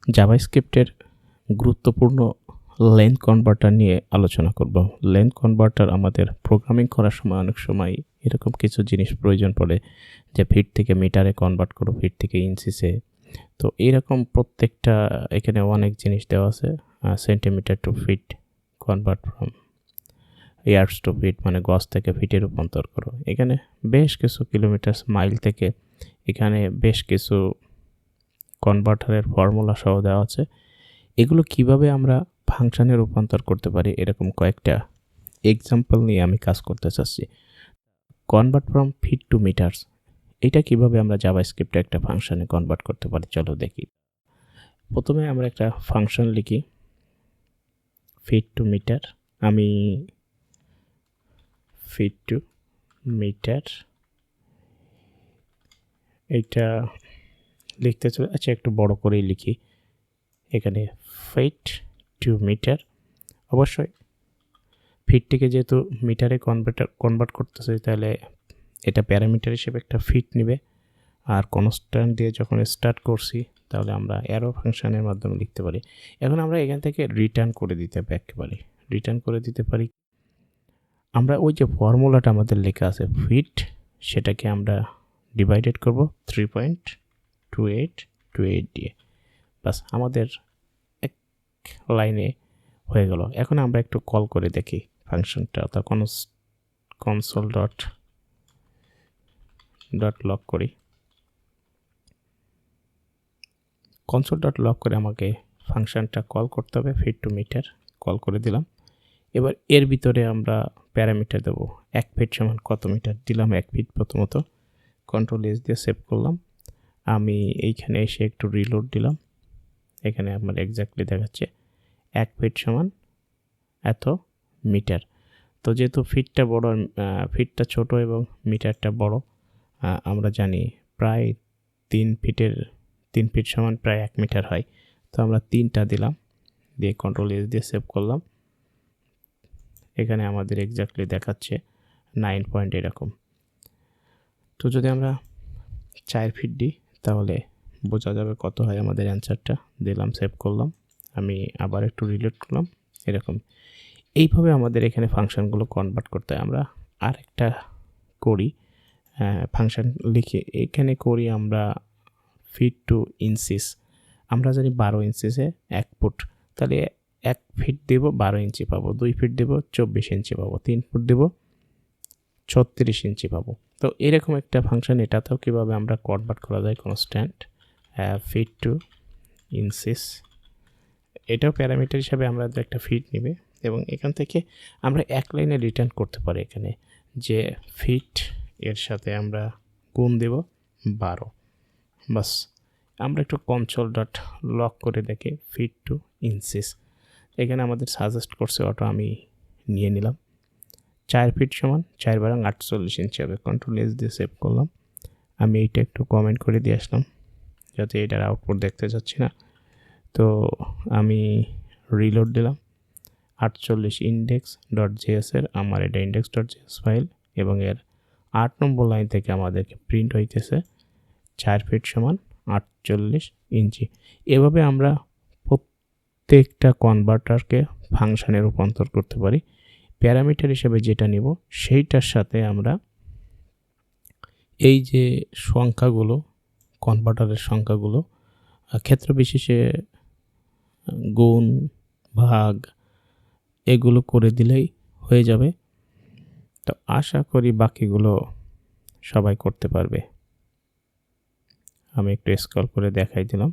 জাভাস্ক্রিপ্টের গুরুত্বপূর্ণ length converter নিয়ে আলোচনা করব। লেন্থ কনভার্টার আমাদের প্রোগ্রামিং করার সময় অনেক সময় এরকম কিছু জিনিস প্রয়োজন পড়ে যে ফিট থেকে মিটারে কনভার্ট করো, ফিট থেকে ইঞ্চিসে। তো এরকম প্রত্যেকটা এখানে অনেক জিনিস দেওয়া আছে। Centimetre to feet convert from yards to feet, মানে গজ থেকে ফিটে রূপান্তর করো। এখানে বেশ কিছু কিলোমিটার মাইল থেকে এখানে বেশ কিছু কনভার্টারের ফর্মুলা সহ দেওয়া আছে। এগুলো কিভাবে আমরা ফাংশনে রূপান্তর করতে পারি এরকম কয়েকটা এক্সাম্পল নিয়ে আমি কাজ করতে চাচ্ছি। Convert from fit two metres, এটা কিভাবে আমরা জাভাস্ক্রিপ্টে একটা ফাংশনে কনভার্ট করতে পারি চলো দেখি। প্রথমে আমরা একটা ফাংশন লিখি ফিট টু মিটার। আমি ফিট টু মিটার এটা লিখতে চলে, আচ্ছা একটু বড় করেই লিখি। এখানে ফিট টু মিটার, অবশ্যই ফিট থেকে যেহেতু মিটারে কনভার্ট করতেছে তাহলে এটা প্যারামিটার হিসেবে একটা ফিট নেবে। আর কনস্ট্যান্ট দিয়ে যখন স্টার্ট করছি তাহলে আমরা অ্যারো ফাংশনের মাধ্যমে লিখতে পারি। এখন আমরা এখান থেকে রিটার্ন করে দিতে পারি। আমরা ওই যে ফর্মুলাটা আমাদের লেখা আছে ফিট, সেটাকে আমরা ডিভাইডেড করব 3.2828 দিয়ে। বাস আমাদের এক লাইনে হয়ে গেল। এখন আমরা একটু কল করে দেখি ফাংশনটা, অর্থাৎ কনসোল ডট লক করি। কনসোল ডট লক করে আমাকে ফাংশনটা কল করতে হবে। ফিট টু মিটার কল করে দিলাম। এবার এর ভিতরে আমরা প্যারামিটার দেবো। 1 ফিট সমান কত মিটার, দিলাম 1 ফিট প্রথমত। কন্ট্রোল এস দিয়ে সেভ করলাম। আমি এইখানে এসে একটু রিলোড দিলাম। এখানে আমার এক্স্যাক্টলি দেখাচ্ছে 1 ফিট সমান এত মিটার। তো যেহেতু ফিটটা ছোট এবং মিটারটা বড়, আমরা জানি প্রায় 3 ফিট সমান প্রায় 1 মিটার হয়। তো আমরা 3টা দিলাম, দিয়ে কন্ট্রোল এস দিয়ে সেভ করলাম। এখানে আমাদের এক্স্যাক্টলি দেখাচ্ছে 9 পয়েন্ট এরকম। তো যদি আমরা 4 ফিট দিই তাহলে বোঝা যাবে কত হয় আমাদের অ্যান্সারটা। দিলাম, সেভ করলাম। আমি আবার একটু রিলোড করলাম। এরকম এইভাবে আমাদের এখানে ফাংশনগুলো কনভার্ট করতে হয়। আমরা আরেকটা করি, ফাংশন লিখে এখানে করি আমরা ফিট টু ইঞ্চিস। আমরা জানি 12 ইঞ্চিসে 1 ফুট, তাহলে 1 ফিট দেব 12 ইঞ্চি পাবো, 2 ফিট দেব 24 ইঞ্চি পাবো, 3 ফুট দেব 36 ইঞ্চি পাবো। তো এরকম একটা ফাংশন, এটাতেও কীভাবে আমরা কনভার্ট করা যায় কনস্ট্যান্ট ফিট টু ইঞ্চিস। এটাও প্যারামিটার হিসাবে আমরা একটা ফিট নেবে এবং এখান থেকে আমরা এক লাইনে রিটার্ন করতে পারি এখানে যে ফিট এর সাথে আমরা গুণ দেব 12। বাস আমরা একটু কনসোল ডট লক করে দেখি ফিট টু ইঞ্চিস। এখানে আমাদের সাজেস্ট করছে অটো, আমি নিয়ে নিলাম। 4 ফিট সমান 4 বারাং 48 ইঞ্চি হবে। কন্ট্রোল এস দিয়ে সেভ করলাম। আমি এইটা একটু কমেন্ট করে দিয়ে আসলাম যাতে এটার আউটপুট দেখতে যাচ্ছি না। তো আমি রিলোড দিলাম। 48 ইন্ডেক্স ডট জেএস এর আমার এটা ইন্ডেক্স ডট জেএস ফাইল এবং এর 8 নম্বর লাইন থেকে আমাদেরকে প্রিন্ট হইতেছে 4 ফিট সমান 48 ইঞ্চি। এভাবে আমরা প্রত্যেকটা কনভার্টারকে ফাংশনে রূপান্তর করতে পারি। প্যারামিটার হিসেবে যেটা নিব সেইটার সাথে আমরা এই যে সংখ্যাগুলো, কনভার্টারের সংখ্যাগুলো ক্ষেত্র বিশেষে গুণ ভাগ এগুলো করে দিলেই হয়ে যাবে। তো আশা করি বাকিগুলো সবাই করতে পারবে। আমি একটু স্ক্রল করে দেখাই দিলাম।